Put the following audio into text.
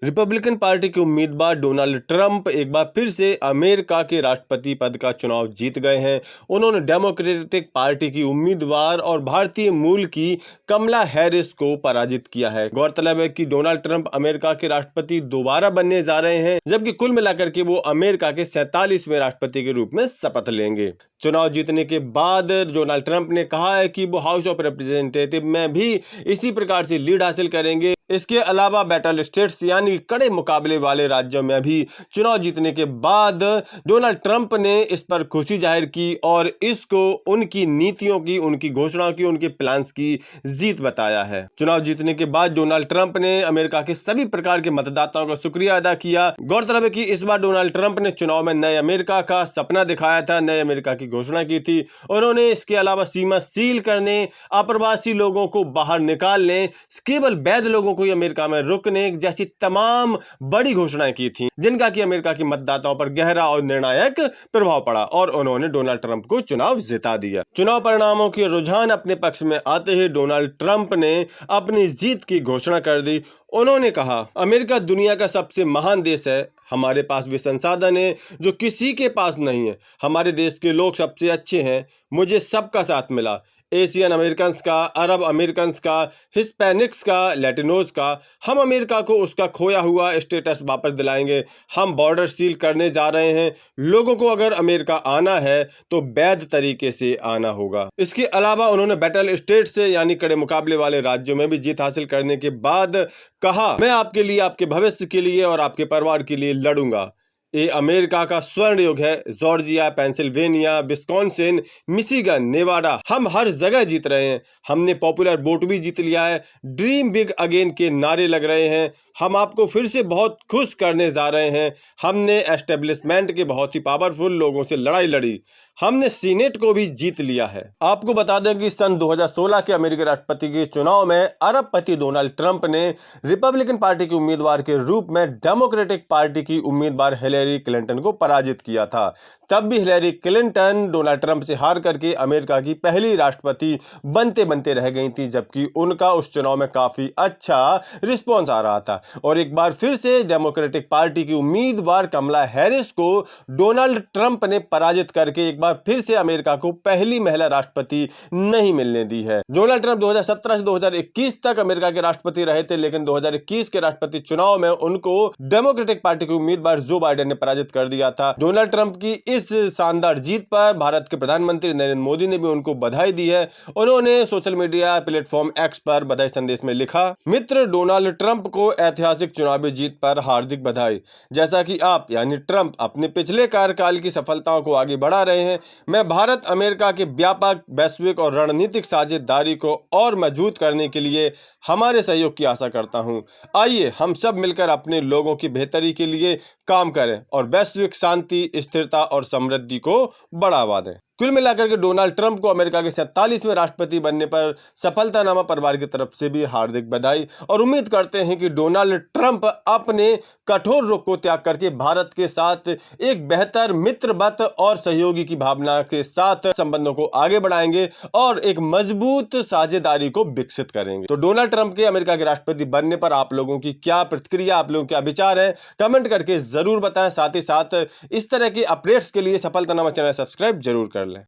Republican party के उम्मीदवार Donald Trump एक बार फिर से अमेरिका के राष्ट्रपति पद का चुनाव जीत गए हैं। उन्होंने डेमोक्रेटिक पार्टी की उम्मीदवार और भारतीय मूल की कमला हैरिस को पराजित किया है। गौरतलब है कि डोनाल्ड ट्रंप अमेरिका के राष्ट्रपति दोबारा बनने जा रहे हैं, जबकि कुल मिलाकर के वो अमेरिका के 47वें राष्ट्रपति के रूप में शपथ लेंगे। चुनाव जीतने के बाद डोनाल्ड ट्रंप ने कहा है कि वो हाउस ऑफ रिप्रेजेंटेटिव में भी इसी प्रकार से लीड हासिल करेंगे। इसके अलावा बैटल स्टेट्स यानी कड़े मुकाबले वाले राज्यों में भी चुनाव जीतने के बाद डोनाल्ड ट्रंप ने इस पर खुशी जाहिर की और इसको उनकी नीतियों की, उनकी घोषणाओं की, उनके प्लान्स की जीत बताया है। चुनाव जीतने के बाद डोनाल्ड ट्रंप ने अमेरिका के सभी प्रकार के मतदाताओं का शुक्रिया अदा किया। गौरतलब है कि इस बार डोनाल्ड ट्रंप ने चुनाव में नए अमेरिका का सपना दिखाया था, नए अमेरिका की घोषणा की थी। उन्होंने इसके अलावा सीमा सील करने, अप्रवासी लोगों को बाहर निकालने, केवल वैध लोगों को अमेरिका में रुकने जैसी तमाम बड़ी घोषणाएं की थी, जिनका कि अमेरिका के मतदाताओं पर गहरा और निर्णायक प्रभाव पड़ा और उन्होंने डोनाल्ड ट्रंप को चुनाव जिता दिया। चुनाव परिणामों के रुझान अपने पक्ष में आते ही डोनाल्ड ट्रंप ने अपनी जीत की घोषणा कर दी। उन्होंने कहा, अमेरिका दुनिया का सबसे महान देश है। हमारे पास भी संसाधन है जो किसी के पास नहीं है। हमारे देश के लोग सबसे अच्छे हैं। मुझे सबका साथ मिला, एशियन अमेरिकन्स का, अरब अमेरिकन्स का, हिस्पैनिक्स का, लैटिनोज का। हम अमेरिका को उसका खोया हुआ स्टेटस वापस दिलाएंगे। हम बॉर्डर सील करने जा रहे हैं। लोगों को अगर अमेरिका आना है तो वैध तरीके से आना होगा। इसके अलावा उन्होंने बैटल स्टेट से यानी कड़े मुकाबले वाले राज्यों में भी जीत हासिल करने के बाद कहा, मैं आपके लिए, आपके भविष्य के लिए और आपके परिवार के लिए लड़ूंगा। ये अमेरिका का स्वर्ण युग है। Georgia, Pennsylvania, Wisconsin, Michigan, Nevada, हम हर जगह जीत रहे हैं। हमने पॉपुलर वोट भी जीत लिया है। ड्रीम बिग अगेन के नारे लग रहे हैं। हम आपको फिर से बहुत खुश करने जा रहे हैं। हमने एस्टेब्लिशमेंट के बहुत ही पावरफुल लोगों से लड़ाई लड़ी। हमने सीनेट को भी जीत लिया है। आपको बता दें कि सन 2016 के अमेरिकी राष्ट्रपति के चुनाव में अरबपति डोनाल्ड ट्रंप ने रिपब्लिकन पार्टी के उम्मीदवार के रूप में डेमोक्रेटिक पार्टी की उम्मीदवार हिलेरी क्लिंटन को पराजित किया था। तब भी हिलेरी क्लिंटन डोनाल्ड ट्रंप से हार करके अमेरिका की पहली राष्ट्रपति बनते बनते रह गई थी, जबकि उनका उस चुनाव में काफी अच्छा रिस्पॉन्स आ रहा था। और एक बार फिर से डेमोक्रेटिक पार्टी की उम्मीदवार कमला हैरिस को डोनाल्ड ट्रंप ने पराजित करके एक बार फिर से अमेरिका को पहली महिला राष्ट्रपति नहीं मिलने दी है। डोनाल्ड ट्रंप 2017 से 2021 तक अमेरिका के राष्ट्रपति रहे थे, लेकिन 2021 के राष्ट्रपति चुनाव में उनको डेमोक्रेटिक पार्टी के उम्मीदवार जो बाइडेन ने पराजित कर दिया था। डोनाल्ड ट्रंप की इस शानदार जीत पर भारत के प्रधानमंत्री नरेंद्र मोदी ने भी उनको बधाई दी है। उन्होंने सोशल मीडिया प्लेटफॉर्म एक्स पर बधाई संदेश में लिखा, मित्र डोनाल्ड ट्रंप को ऐतिहासिक चुनावी जीत पर हार्दिक बधाई। जैसा कि आप यानी ट्रंप अपने पिछले कार्यकाल की सफलताओं को आगे बढ़ा रहे हैं, मैं भारत अमेरिका के व्यापक, वैश्विक और रणनीतिक साझेदारी को और मजबूत करने के लिए हमारे सहयोग की आशा करता हूं। आइए हम सब मिलकर अपने लोगों की बेहतरी के लिए काम करें और वैश्विक शांति, स्थिरता और समृद्धि को बढ़ावा दें। कुल मिलाकर के डोनाल्ड ट्रंप को अमेरिका के 47वें राष्ट्रपति बनने पर सफलतानामा परिवार की तरफ से भी हार्दिक बधाई और उम्मीद करते हैं कि डोनाल्ड ट्रंप अपने कठोर रुख को त्याग करके भारत के साथ एक बेहतर मित्रवत और सहयोगी की भावना के साथ संबंधों को आगे बढ़ाएंगे और एक मजबूत साझेदारी को विकसित करेंगे। तो डोनाल्ड ट्रंप के अमेरिका के राष्ट्रपति बनने पर आप लोगों की क्या प्रतिक्रिया, आप लोगों के क्या विचार है, कमेंट करके जरूर बताएं। साथ ही साथ इस तरह के अपडेट्स के लिए सफलतानामा चैनल सब्सक्राइब जरूर कर लें।